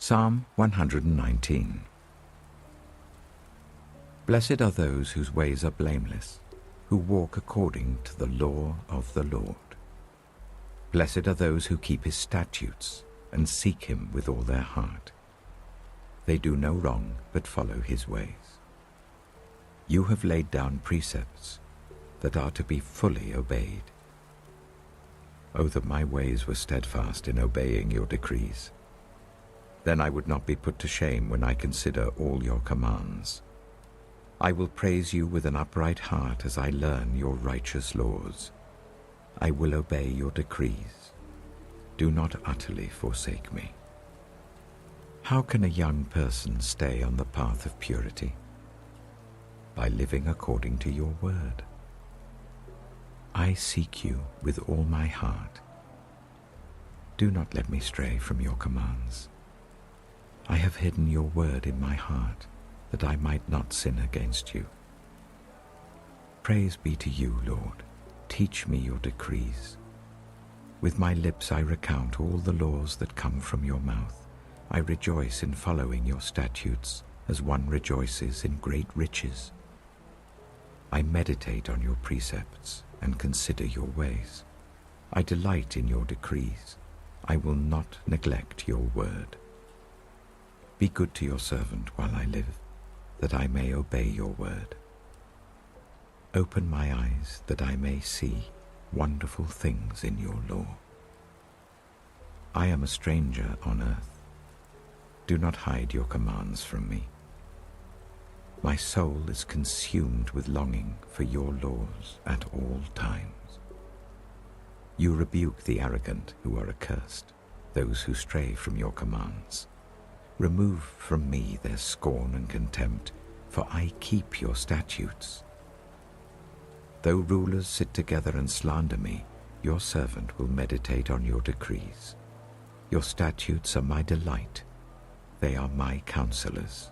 Psalm 119. Blessed are those whose ways are blameless, who walk according to the law of the Lord. Blessed are those who keep his statutes and seek him with all their heart. They do no wrong, but follow his ways. You have laid down precepts that are to be fully obeyed. Oh, that my ways were steadfast in obeying your decrees. Then I would not be put to shame when I consider all your commands. I will praise you with an upright heart as I learn your righteous laws. I will obey your decrees. Do not utterly forsake me. How can a young person stay on the path of purity? By living according to your word. I seek you with all my heart. Do not let me stray from your commands. I have hidden your word in my heart, that I might not sin against you. Praise be to you, Lord. Teach me your decrees. With my lips I recount all the laws that come from your mouth. I rejoice in following your statutes, as one rejoices in great riches. I meditate on your precepts and consider your ways. I delight in your decrees. I will not neglect your word. Be good to your servant while I live, that I may obey your word. Open my eyes that I may see wonderful things in your law. I am a stranger on earth. Do not hide your commands from me. My soul is consumed with longing for your laws at all times. You rebuke the arrogant who are accursed, those who stray from your commands. Remove from me their scorn and contempt, for I keep your statutes. Though rulers sit together and slander me, your servant will meditate on your decrees. Your statutes are my delight. They are my counselors.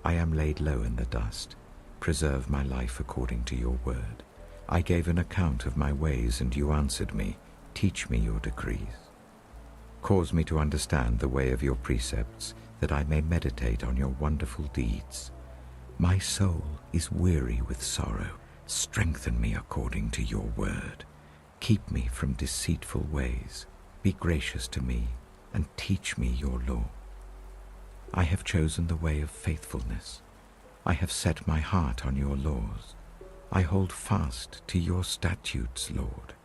I am laid low in the dust. Preserve my life according to your word. I gave an account of my ways, and you answered me. Teach me your decrees. Cause me to understand the way of your precepts, that I may meditate on your wonderful deeds. My soul is weary with sorrow. Strengthen me according to your word. Keep me from deceitful ways. Be gracious to me, and teach me your law. I have chosen the way of faithfulness. I have set my heart on your laws. I hold fast to your statutes, Lord.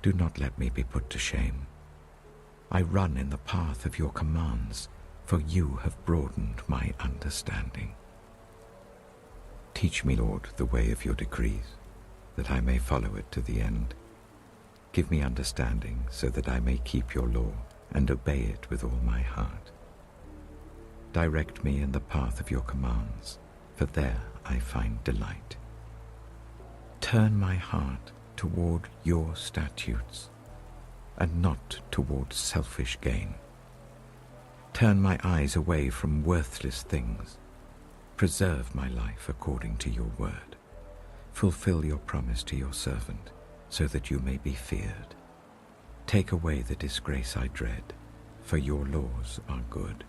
Do not let me be put to shame. I run in the path of your commands, for you have broadened my understanding. Teach me, Lord, the way of your decrees, that I may follow it to the end. Give me understanding, so that I may keep your law and obey it with all my heart. Direct me in the path of your commands, for there I find delight. Turn my heart toward your statutes, and not toward selfish gain. Turn my eyes away from worthless things. Preserve my life according to your word. Fulfill your promise to your servant, so that you may be feared. Take away the disgrace I dread, for your laws are good.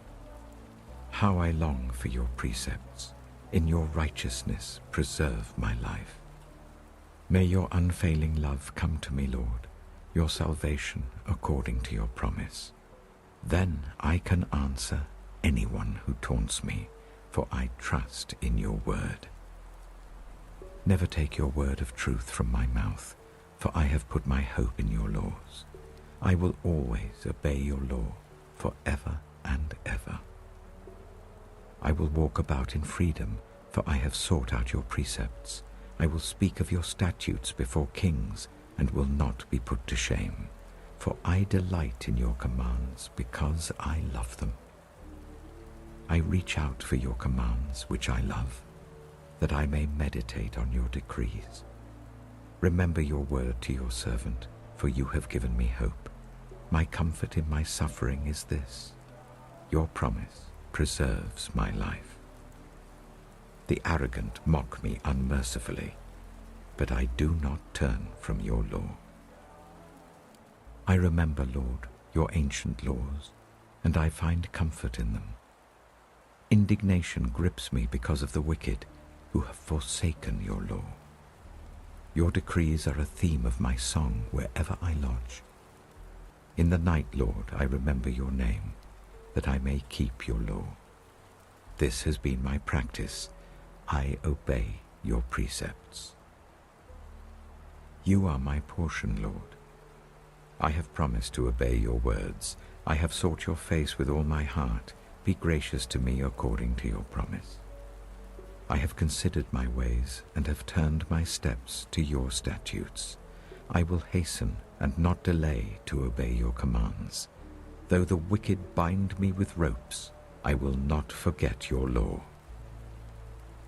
How I long for your precepts. In your righteousness preserve my life. May your unfailing love come to me, Lord, your salvation according to your promise. Then I can answer anyone who taunts me, for I trust in your word. Never take your word of truth from my mouth, for I have put my hope in your laws. I will always obey your law forever and ever. I will walk about in freedom, for I have sought out your precepts. I will speak of your statutes before kings, and will not be put to shame. For I delight in your commands, because I love them. I reach out for your commands, which I love, that I may meditate on your decrees. Remember your word to your servant, for you have given me hope. My comfort in my suffering is this: your promise preserves my life. The arrogant mock me unmercifully, but I do not turn from your law. I remember, Lord, your ancient laws. and I find comfort in them. Indignation grips me because of the wicked who have forsaken your law. Your decrees are a theme of my song wherever I lodge. In the night, Lord, I remember your name, that I may keep your law. This has been my practice. I obey your precepts. You are my portion, Lord. I have promised to obey your words. I have sought your face with all my heart. Be gracious to me according to your promise. I have considered my ways and have turned my steps to your statutes. I will hasten and not delay to obey your commands. Though the wicked bind me with ropes, I will not forget your law.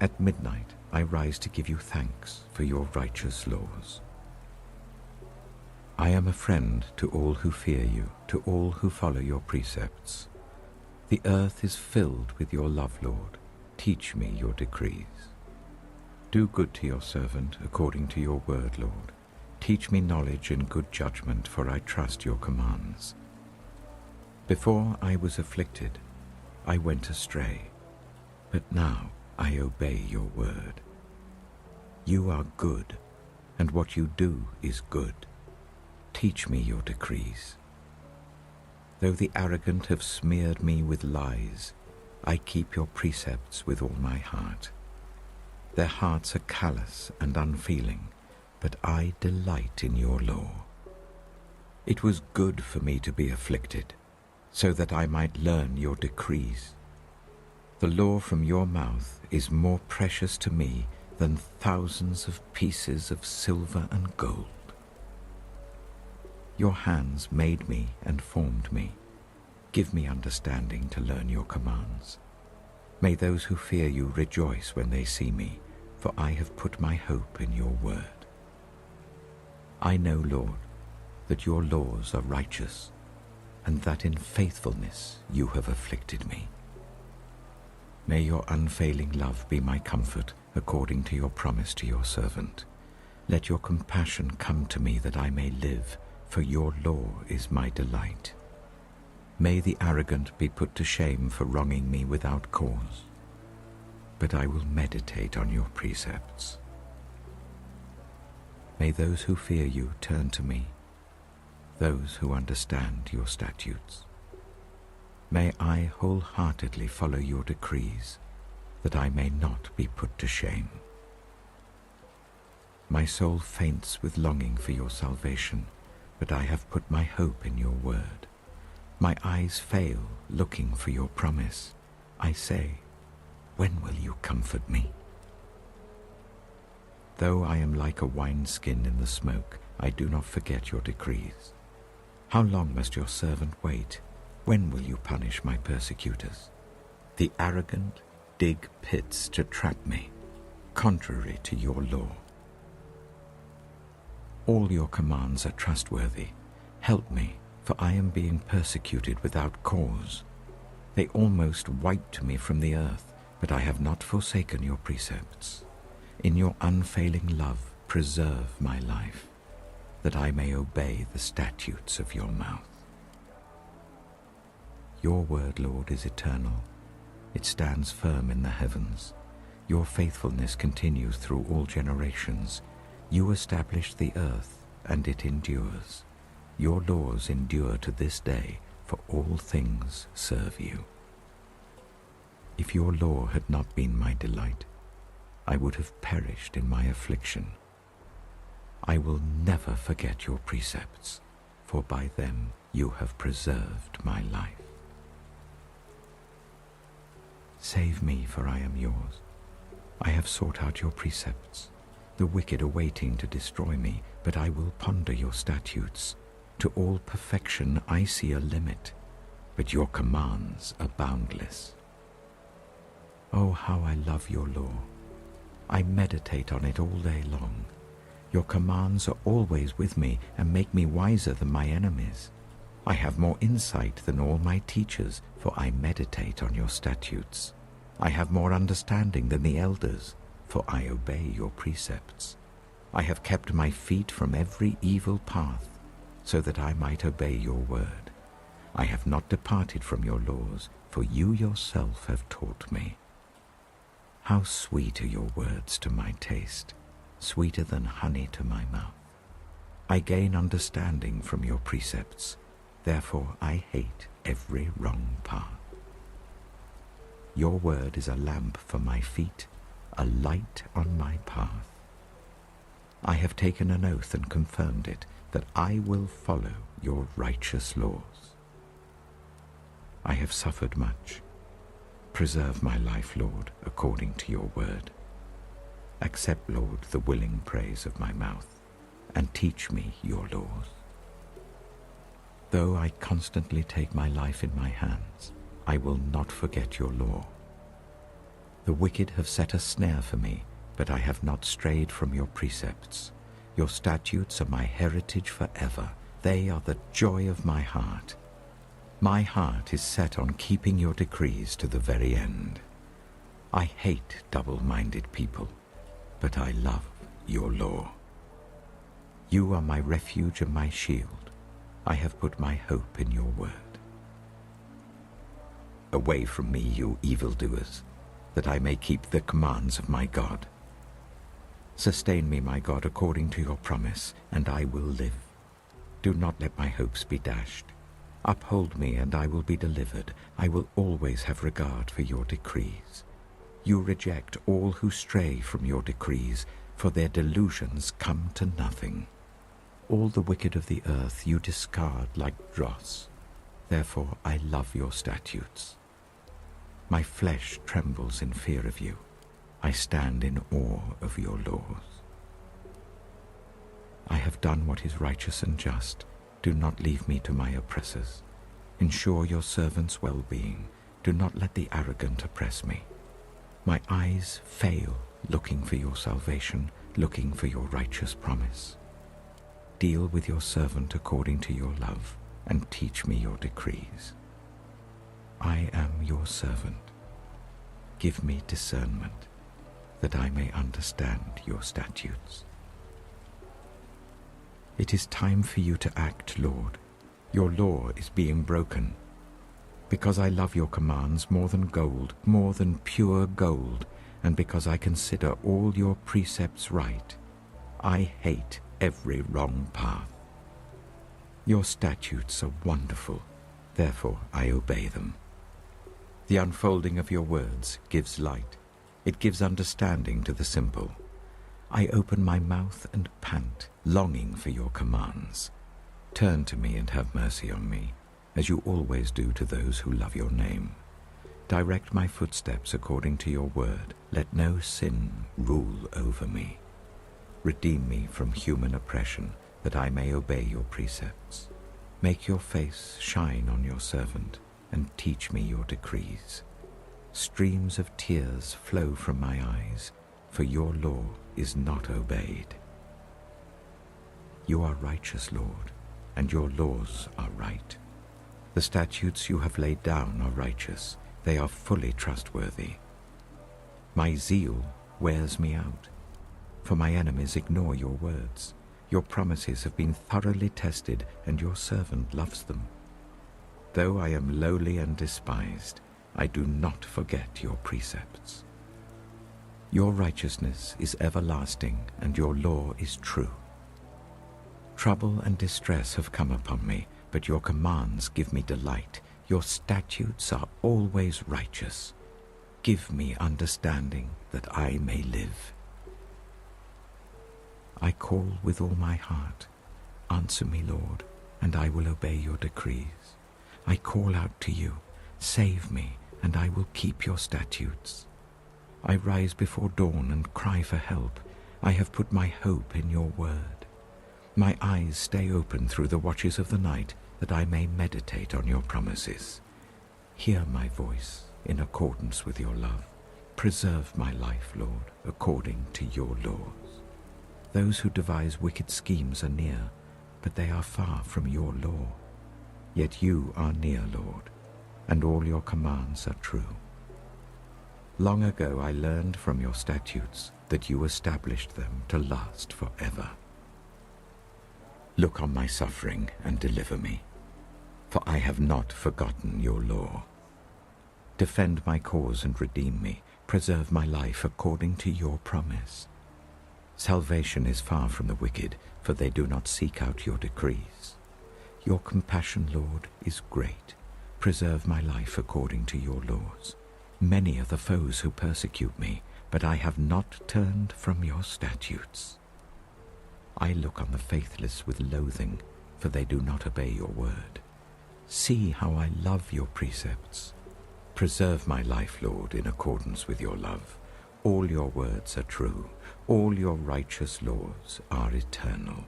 At midnight I rise to give you thanks for your righteous laws. I am a friend to all who fear you, to all who follow your precepts. The earth is filled with your love, Lord. Teach me your decrees. Do good to your servant according to your word, Lord. Teach me knowledge and good judgment, for I trust your commands. Before I was afflicted, I went astray, but now I obey your word. You are good, and what you do is good. Teach me your decrees. Though the arrogant have smeared me with lies, I keep your precepts with all my heart. Their hearts are callous and unfeeling, but I delight in your law. It was good for me to be afflicted, so that I might learn your decrees. The law from your mouth is more precious to me than thousands of pieces of silver and gold. Your hands made me and formed me. Give me understanding to learn your commands. May those who fear you rejoice when they see me, for I have put my hope in your word. I know, Lord, that your laws are righteous, and that in faithfulness you have afflicted me. May your unfailing love be my comfort, according to your promise to your servant. Let your compassion come to me that I may live, for your law is my delight. May the arrogant be put to shame for wronging me without cause, but I will meditate on your precepts. May those who fear you turn to me, those who understand your statutes. May I wholeheartedly follow your decrees, that I may not be put to shame. My soul faints with longing for your salvation, but I have put my hope in your word. My eyes fail looking for your promise. I say, when will you comfort me? Though I am like a wineskin in the smoke, I do not forget your decrees. How long must your servant wait? When will you punish my persecutors? The arrogant dig pits to trap me, contrary to your law. All your commands are trustworthy. Help me, for I am being persecuted without cause. They almost wiped me from the earth, but I have not forsaken your precepts. In your unfailing love, preserve my life, that I may obey the statutes of your mouth. Your word, Lord, is eternal. It stands firm in the heavens. Your faithfulness continues through all generations. You established the earth, and it endures. Your laws endure to this day, for all things serve you. If your law had not been my delight, I would have perished in my affliction. I will never forget your precepts, for by them you have preserved my life. Save me, for I am yours. I have sought out your precepts. The wicked are waiting to destroy me, but I will ponder your statutes. To all perfection I see a limit, but your commands are boundless. Oh, how I love your law. I meditate on it all day long. Your commands are always with me and make me wiser than my enemies. I have more insight than all my teachers, for I meditate on your statutes. I have more understanding than the elders, for I obey your precepts. I have kept my feet from every evil path, so that I might obey your word. I have not departed from your laws, for you yourself have taught me. How sweet are your words to my taste, sweeter than honey to my mouth. I gain understanding from your precepts, therefore I hate every wrong path. Your word is a lamp for my feet, a light on my path. I have taken an oath and confirmed it, that I will follow your righteous laws. I have suffered much. Preserve my life, Lord, according to your word. Accept, Lord, the willing praise of my mouth, and teach me your laws. Though I constantly take my life in my hands, I will not forget your law. The wicked have set a snare for me, but I have not strayed from your precepts. Your statutes are my heritage forever. They are the joy of my heart. My heart is set on keeping your decrees to the very end. I hate double-minded people, but I love your law. You are my refuge and my shield. I have put my hope in your word. Away from me, you evildoers, that I may keep the commands of my God. Sustain me, my God, according to your promise, and I will live. Do not let my hopes be dashed. Uphold me, and I will be delivered. I will always have regard for your decrees. You reject all who stray from your decrees, for their delusions come to nothing. All the wicked of the earth you discard like dross. Therefore I love your statutes. My flesh trembles in fear of you. I stand in awe of your laws. I have done what is righteous and just. Do not leave me to my oppressors. Ensure your servant's well-being. Do not let the arrogant oppress me. My eyes fail looking for your salvation, looking for your righteous promise. Deal with your servant according to your love, and teach me your decrees. I am your servant. Give me discernment, that I may understand your statutes. It is time for you to act, Lord. Your law is being broken. Because I love your commands more than gold, more than pure gold, and because I consider all your precepts right, I hate every wrong path. Your statutes are wonderful, therefore I obey them. The unfolding of your words gives light. It gives understanding to the simple. I open my mouth and pant, longing for your commands. Turn to me and have mercy on me, as you always do to those who love your name. Direct my footsteps according to your word. Let no sin rule over me. Redeem me from human oppression, that I may obey your precepts. Make your face shine on your servant, and teach me your decrees. Streams of tears flow from my eyes, for your law is not obeyed. You are righteous, Lord, and your laws are right. The statutes you have laid down are righteous. They are fully trustworthy. My zeal wears me out, for my enemies ignore your words. Your promises have been thoroughly tested, and your servant loves them. Though I am lowly and despised, I do not forget your precepts. Your righteousness is everlasting, and your law is true. Trouble and distress have come upon me, but your commands give me delight. Your statutes are always righteous. Give me understanding, that I may live. I call with all my heart. Answer me, Lord, and I will obey your decrees. I call out to you. Save me, and I will keep your statutes. I rise before dawn and cry for help. I have put my hope in your word. My eyes stay open through the watches of the night, that I may meditate on your promises. Hear my voice in accordance with your love. Preserve my life, Lord, according to your laws. Those who devise wicked schemes are near, but they are far from your law. Yet you are near, Lord, and all your commands are true. Long ago I learned from your statutes that you established them to last forever. Look on my suffering and deliver me, for I have not forgotten your law. Defend my cause and redeem me. Preserve my life according to your promise. Salvation is far from the wicked, for they do not seek out your decrees. Your compassion, Lord, is great. Preserve my life according to your laws. Many are the foes who persecute me, but I have not turned from your statutes. I look on the faithless with loathing, for they do not obey your word. See how I love your precepts. Preserve my life, Lord, in accordance with your love. All your words are true. All your righteous laws are eternal.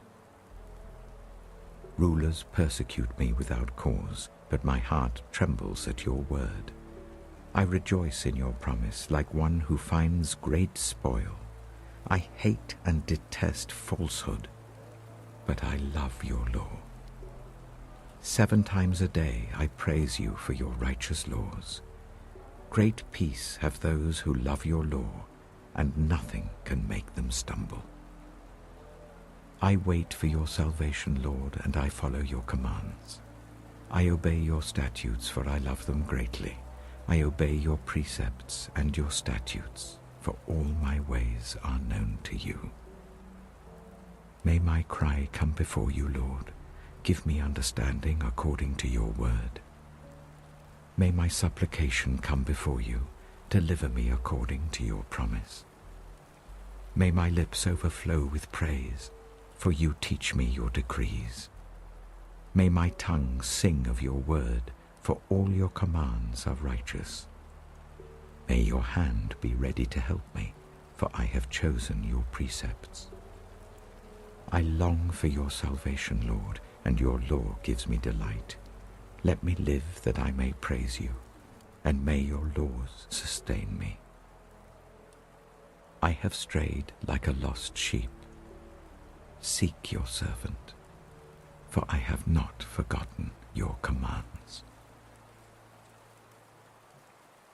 Rulers persecute me without cause, but my heart trembles at your word. I rejoice in your promise like one who finds great spoil. I hate and detest falsehood, but I love your law. 7 times a day I praise you for your righteous laws. Great peace have those who love your law, and nothing can make them stumble. I wait for your salvation, Lord, and I follow your commands. I obey your statutes, for I love them greatly. I obey your precepts and your statutes, for all my ways are known to you. May my cry come before you, Lord. Give me understanding according to your word. May my supplication come before you. Deliver me according to your promise. May my lips overflow with praise, for you teach me your decrees. May my tongue sing of your word, for all your commands are righteous. May your hand be ready to help me, for I have chosen your precepts. I long for your salvation, Lord, and your law gives me delight. Let me live that I may praise you, and may your laws sustain me. I have strayed like a lost sheep. Seek your servant, for I have not forgotten